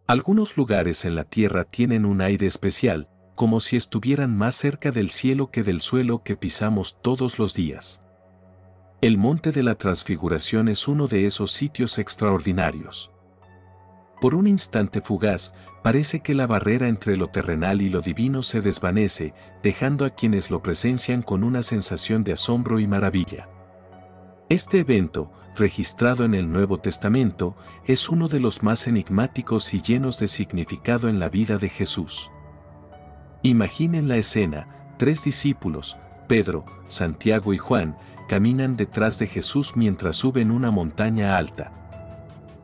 Algunos lugares en la tierra tienen un aire especial, como si estuvieran más cerca del cielo que del suelo que pisamos todos los días. El Monte de la Transfiguración es uno de esos sitios extraordinarios. Por un instante fugaz, parece que la barrera entre lo terrenal y lo divino se desvanece, dejando a quienes lo presencian con una sensación de asombro y maravilla. Este evento, registrado en el Nuevo Testamento, es uno de los más enigmáticos y llenos de significado en la vida de Jesús. Imaginen la escena: 3 discípulos, Pedro, Santiago y Juan, caminan detrás de Jesús mientras suben una montaña alta.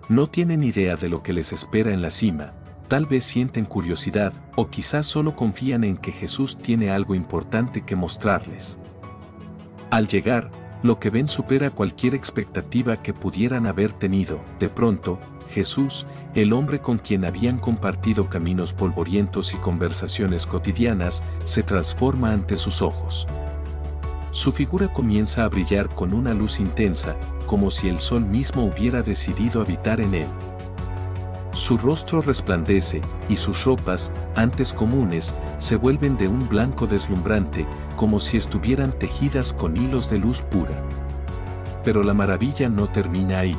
No tienen idea de lo que les espera en la cima, tal vez sienten curiosidad, o quizás solo confían en que Jesús tiene algo importante que mostrarles. Al llegar, lo que ven supera cualquier expectativa que pudieran haber tenido. De pronto, Jesús, el hombre con quien habían compartido caminos polvorientos y conversaciones cotidianas, se transforma ante sus ojos. Su figura comienza a brillar con una luz intensa, como si el sol mismo hubiera decidido habitar en él. Su rostro resplandece, y sus ropas, antes comunes, se vuelven de un blanco deslumbrante, como si estuvieran tejidas con hilos de luz pura. Pero la maravilla no termina ahí.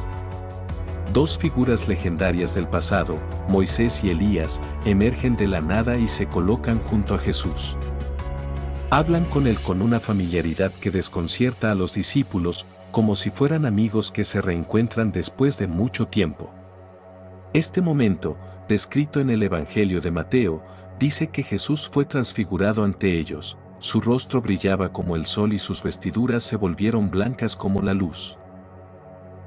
2 figuras legendarias del pasado, Moisés y Elías, emergen de la nada y se colocan junto a Jesús. Hablan con él con una familiaridad que desconcierta a los discípulos, como si fueran amigos que se reencuentran después de mucho tiempo. Este momento, descrito en el Evangelio de Mateo, dice que Jesús fue transfigurado ante ellos, su rostro brillaba como el sol y sus vestiduras se volvieron blancas como la luz.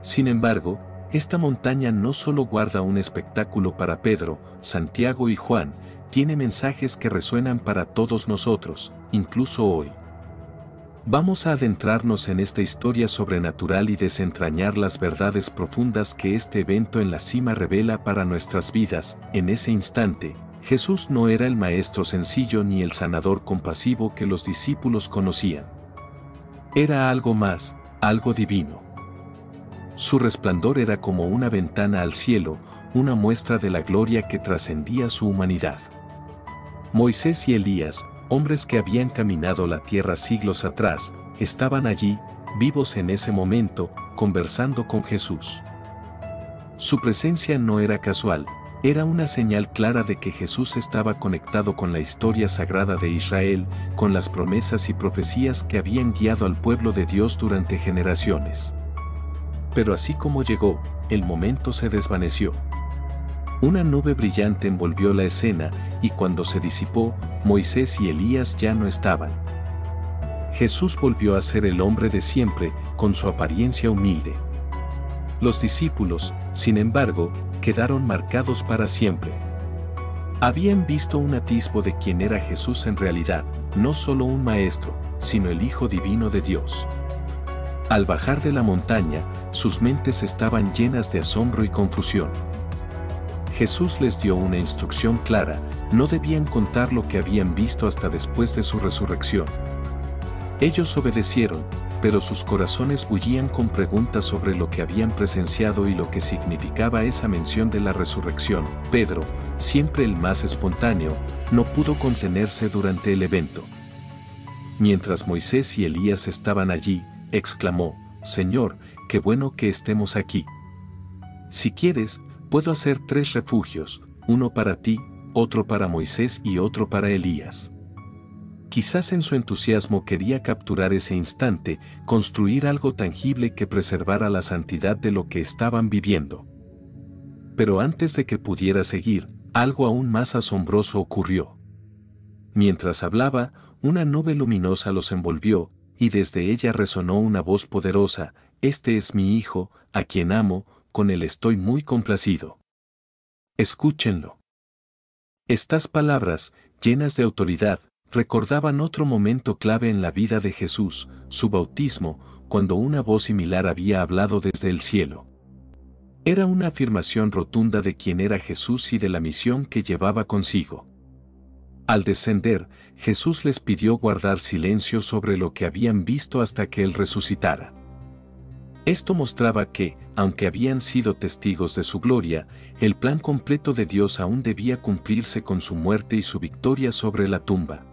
Sin embargo, esta montaña no solo guarda un espectáculo para Pedro, Santiago y Juan, tiene mensajes que resuenan para todos nosotros, incluso hoy. Vamos a adentrarnos en esta historia sobrenatural y desentrañar las verdades profundas que este evento en la cima revela para nuestras vidas. En ese instante, Jesús no era el maestro sencillo ni el sanador compasivo que los discípulos conocían. Era algo más, algo divino. Su resplandor era como una ventana al cielo, una muestra de la gloria que trascendía su humanidad. Moisés y Elías, hombres que habían caminado la tierra siglos atrás, estaban allí, vivos en ese momento, conversando con Jesús. Su presencia no era casual, era una señal clara de que Jesús estaba conectado con la historia sagrada de Israel, con las promesas y profecías que habían guiado al pueblo de Dios durante generaciones. Pero así como llegó, el momento se desvaneció. Una nube brillante envolvió la escena, y cuando se disipó, Moisés y Elías ya no estaban. Jesús volvió a ser el hombre de siempre, con su apariencia humilde. Los discípulos, sin embargo, quedaron marcados para siempre. Habían visto un atisbo de quién era Jesús en realidad, no solo un maestro, sino el Hijo Divino de Dios. Al bajar de la montaña, sus mentes estaban llenas de asombro y confusión. Jesús les dio una instrucción clara: no debían contar lo que habían visto hasta después de su resurrección. Ellos obedecieron, pero sus corazones bullían con preguntas sobre lo que habían presenciado y lo que significaba esa mención de la resurrección. Pedro, siempre el más espontáneo, no pudo contenerse durante el evento. Mientras Moisés y Elías estaban allí, exclamó: «Señor, qué bueno que estemos aquí. Si quieres, puedo hacer 3 refugios, uno para ti, otro para Moisés y otro para Elías». Quizás en su entusiasmo quería capturar ese instante, construir algo tangible que preservara la santidad de lo que estaban viviendo. Pero antes de que pudiera seguir, algo aún más asombroso ocurrió. Mientras hablaba, una nube luminosa los envolvió, y desde ella resonó una voz poderosa: «Este es mi Hijo, a quien amo, con él estoy muy complacido. Escúchenlo». Estas palabras, llenas de autoridad, recordaban otro momento clave en la vida de Jesús, su bautismo, cuando una voz similar había hablado desde el cielo. Era una afirmación rotunda de quién era Jesús y de la misión que llevaba consigo. Al descender, Jesús les pidió guardar silencio sobre lo que habían visto hasta que Él resucitara. Esto mostraba que, aunque habían sido testigos de su gloria, el plan completo de Dios aún debía cumplirse con su muerte y su victoria sobre la tumba.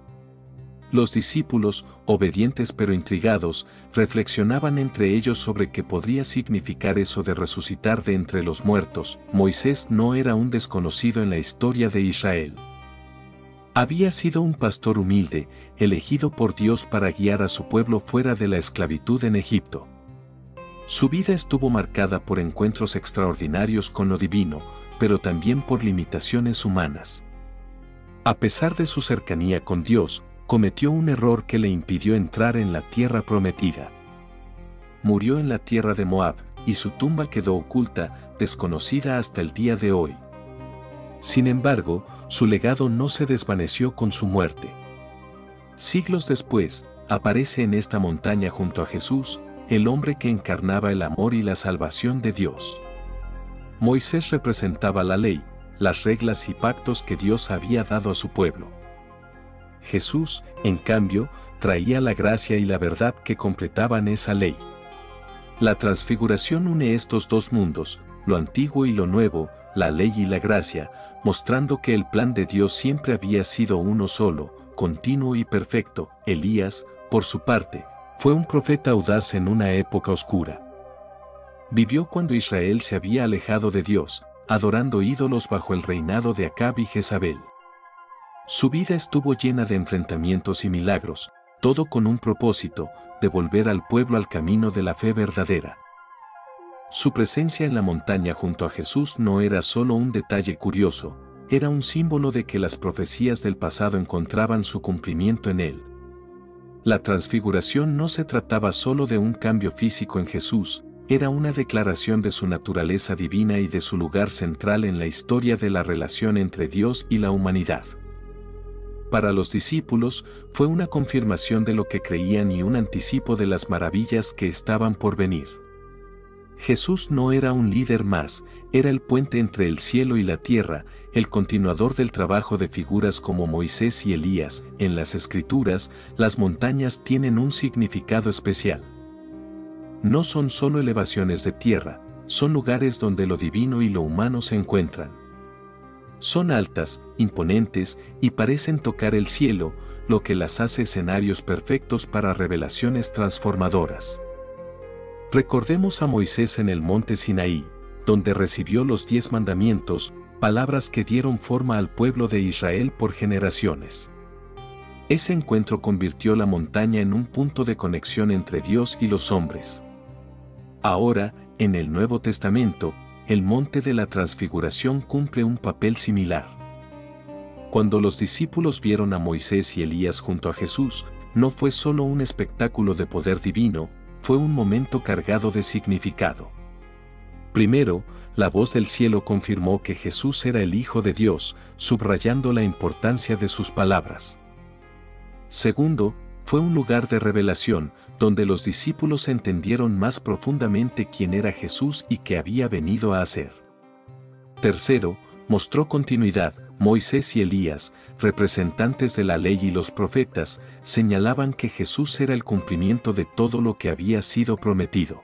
Los discípulos, obedientes pero intrigados, reflexionaban entre ellos sobre qué podría significar eso de resucitar de entre los muertos. Moisés no era un desconocido en la historia de Israel. Había sido un pastor humilde, elegido por Dios para guiar a su pueblo fuera de la esclavitud en Egipto. Su vida estuvo marcada por encuentros extraordinarios con lo divino, pero también por limitaciones humanas. A pesar de su cercanía con Dios, cometió un error que le impidió entrar en la tierra prometida. Murió en la tierra de Moab, y su tumba quedó oculta, desconocida hasta el día de hoy. Sin embargo, su legado no se desvaneció con su muerte. Siglos después, aparece en esta montaña junto a Jesús, el hombre que encarnaba el amor y la salvación de Dios. Moisés representaba la ley, las reglas y pactos que Dios había dado a su pueblo. Jesús, en cambio, traía la gracia y la verdad que completaban esa ley. La transfiguración une estos dos mundos, lo antiguo y lo nuevo, la ley y la gracia, mostrando que el plan de Dios siempre había sido uno solo, continuo y perfecto. Elías, por su parte, fue un profeta audaz en una época oscura. Vivió cuando Israel se había alejado de Dios, adorando ídolos bajo el reinado de Acab y Jezabel. Su vida estuvo llena de enfrentamientos y milagros, todo con un propósito, devolver al pueblo al camino de la fe verdadera. Su presencia en la montaña junto a Jesús no era solo un detalle curioso, era un símbolo de que las profecías del pasado encontraban su cumplimiento en él. La transfiguración no se trataba solo de un cambio físico en Jesús, era una declaración de su naturaleza divina y de su lugar central en la historia de la relación entre Dios y la humanidad. Para los discípulos, fue una confirmación de lo que creían y un anticipo de las maravillas que estaban por venir. Jesús no era un líder más, era el puente entre el cielo y la tierra, el continuador del trabajo de figuras como Moisés y Elías. En las Escrituras, las montañas tienen un significado especial. No son solo elevaciones de tierra, son lugares donde lo divino y lo humano se encuentran. Son altas, imponentes y parecen tocar el cielo, lo que las hace escenarios perfectos para revelaciones transformadoras. Recordemos a Moisés en el monte Sinaí, donde recibió los 10 mandamientos, palabras que dieron forma al pueblo de Israel por generaciones. Ese encuentro convirtió la montaña en un punto de conexión entre Dios y los hombres. Ahora, en el Nuevo Testamento, el monte de la Transfiguración cumple un papel similar. Cuando los discípulos vieron a Moisés y Elías junto a Jesús, no fue solo un espectáculo de poder divino, fue un momento cargado de significado. Primero, la voz del cielo confirmó que Jesús era el Hijo de Dios, subrayando la importancia de sus palabras. Segundo, fue un lugar de revelación, donde los discípulos entendieron más profundamente quién era Jesús y qué había venido a hacer. Tercero, mostró continuidad. Moisés y Elías, representantes de la ley y los profetas, señalaban que Jesús era el cumplimiento de todo lo que había sido prometido.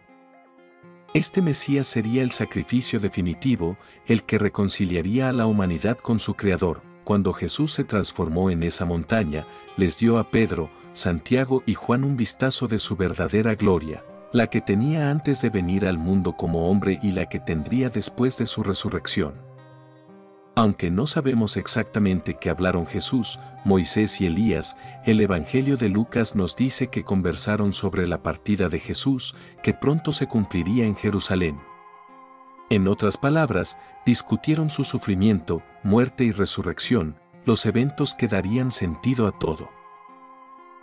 Este Mesías sería el sacrificio definitivo, el que reconciliaría a la humanidad con su Creador. Cuando Jesús se transformó en esa montaña, les dio a Pedro, Santiago y Juan un vistazo de su verdadera gloria, la que tenía antes de venir al mundo como hombre y la que tendría después de su resurrección. Aunque no sabemos exactamente qué hablaron Jesús, Moisés y Elías, el Evangelio de Lucas nos dice que conversaron sobre la partida de Jesús, que pronto se cumpliría en Jerusalén. En otras palabras, discutieron su sufrimiento, muerte y resurrección, los eventos que darían sentido a todo.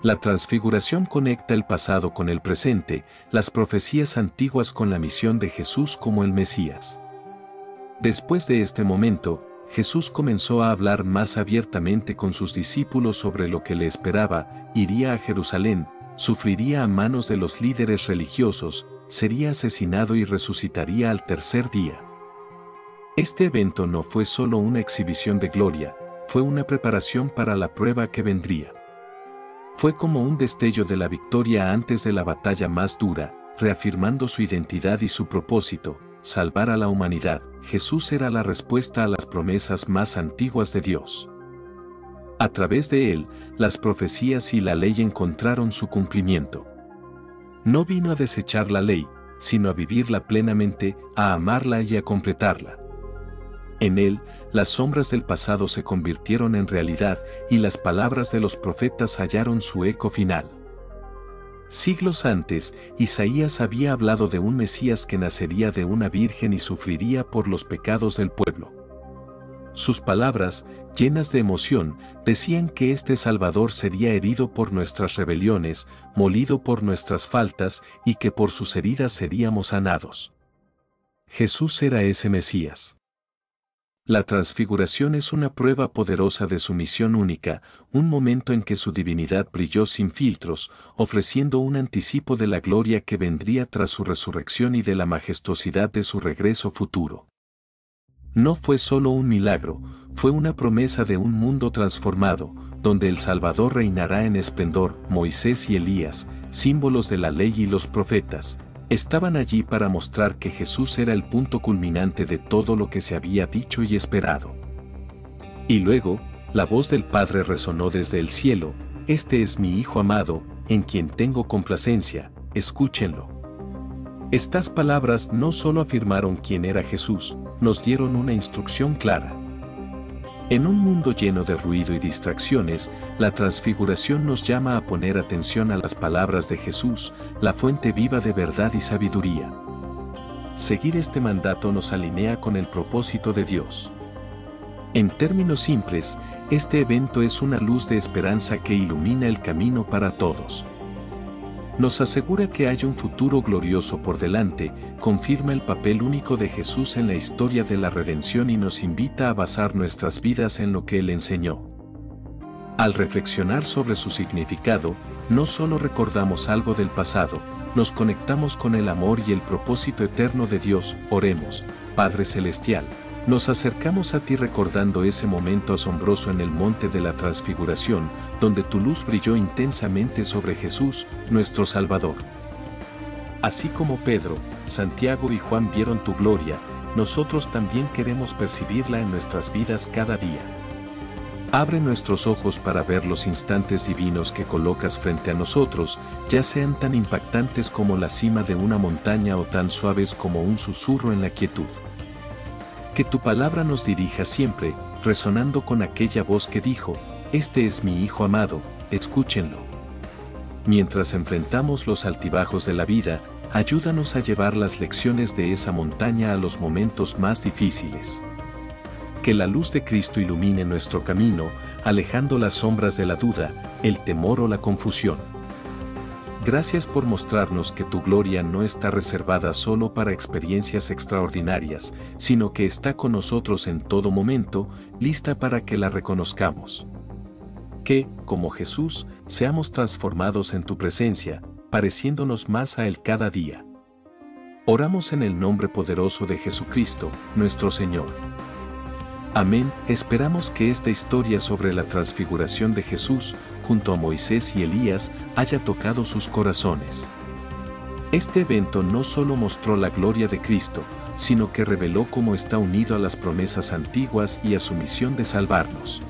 La transfiguración conecta el pasado con el presente, las profecías antiguas con la misión de Jesús como el Mesías. Después de este momento, Jesús comenzó a hablar más abiertamente con sus discípulos sobre lo que le esperaba, iría a Jerusalén, sufriría a manos de los líderes religiosos, sería asesinado y resucitaría al tercer día. Este evento no fue solo una exhibición de gloria, fue una preparación para la prueba que vendría. Fue como un destello de la victoria antes de la batalla más dura, reafirmando su identidad y su propósito, salvar a la humanidad. Jesús era la respuesta a las promesas más antiguas de Dios. A través de él, las profecías y la ley encontraron su cumplimiento. No vino a desechar la ley, sino a vivirla plenamente, a amarla y a completarla. En él, las sombras del pasado se convirtieron en realidad y las palabras de los profetas hallaron su eco final. Siglos antes, Isaías había hablado de un Mesías que nacería de una virgen y sufriría por los pecados del pueblo. Sus palabras, llenas de emoción, decían que este Salvador sería herido por nuestras rebeliones, molido por nuestras faltas y que por sus heridas seríamos sanados. Jesús era ese Mesías. La transfiguración es una prueba poderosa de su misión única, un momento en que su divinidad brilló sin filtros, ofreciendo un anticipo de la gloria que vendría tras su resurrección y de la majestuosidad de su regreso futuro. No fue solo un milagro, fue una promesa de un mundo transformado, donde el Salvador reinará en esplendor. Moisés y Elías, símbolos de la ley y los profetas, estaban allí para mostrar que Jesús era el punto culminante de todo lo que se había dicho y esperado. Y luego, la voz del Padre resonó desde el cielo: «Este es mi Hijo amado, en quien tengo complacencia, escúchenlo». Estas palabras no solo afirmaron quién era Jesús, nos dieron una instrucción clara. En un mundo lleno de ruido y distracciones, la transfiguración nos llama a poner atención a las palabras de Jesús, la fuente viva de verdad y sabiduría. Seguir este mandato nos alinea con el propósito de Dios. En términos simples, este evento es una luz de esperanza que ilumina el camino para todos. Nos asegura que hay un futuro glorioso por delante, confirma el papel único de Jesús en la historia de la redención y nos invita a basar nuestras vidas en lo que Él enseñó. Al reflexionar sobre su significado, no solo recordamos algo del pasado, nos conectamos con el amor y el propósito eterno de Dios. Oremos. Padre Celestial, nos acercamos a ti recordando ese momento asombroso en el monte de la Transfiguración, donde tu luz brilló intensamente sobre Jesús, nuestro Salvador. Así como Pedro, Santiago y Juan vieron tu gloria, nosotros también queremos percibirla en nuestras vidas cada día. Abre nuestros ojos para ver los instantes divinos que colocas frente a nosotros, ya sean tan impactantes como la cima de una montaña o tan suaves como un susurro en la quietud. Que tu palabra nos dirija siempre, resonando con aquella voz que dijo: «Este es mi Hijo amado, escúchenlo». Mientras enfrentamos los altibajos de la vida, ayúdanos a llevar las lecciones de esa montaña a los momentos más difíciles. Que la luz de Cristo ilumine nuestro camino, alejando las sombras de la duda, el temor o la confusión. Gracias por mostrarnos que tu gloria no está reservada solo para experiencias extraordinarias, sino que está con nosotros en todo momento, lista para que la reconozcamos. Que, como Jesús, seamos transformados en tu presencia, pareciéndonos más a Él cada día. Oramos en el nombre poderoso de Jesucristo, nuestro Señor. Amén. Esperamos que esta historia sobre la transfiguración de Jesús, junto a Moisés y Elías, haya tocado sus corazones. Este evento no solo mostró la gloria de Cristo, sino que reveló cómo está unido a las promesas antiguas y a su misión de salvarnos.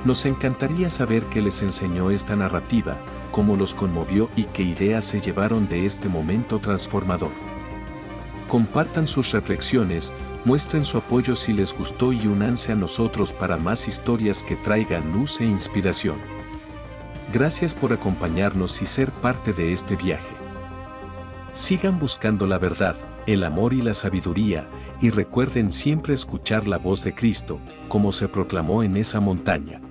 Nos encantaría saber qué les enseñó esta narrativa, cómo los conmovió y qué ideas se llevaron de este momento transformador. Compartan sus reflexiones, muestren su apoyo si les gustó y únanse a nosotros para más historias que traigan luz e inspiración. Gracias por acompañarnos y ser parte de este viaje. Sigan buscando la verdad, el amor y la sabiduría, y recuerden siempre escuchar la voz de Cristo, como se proclamó en esa montaña.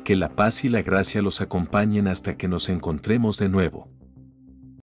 Que la paz y la gracia los acompañen hasta que nos encontremos de nuevo.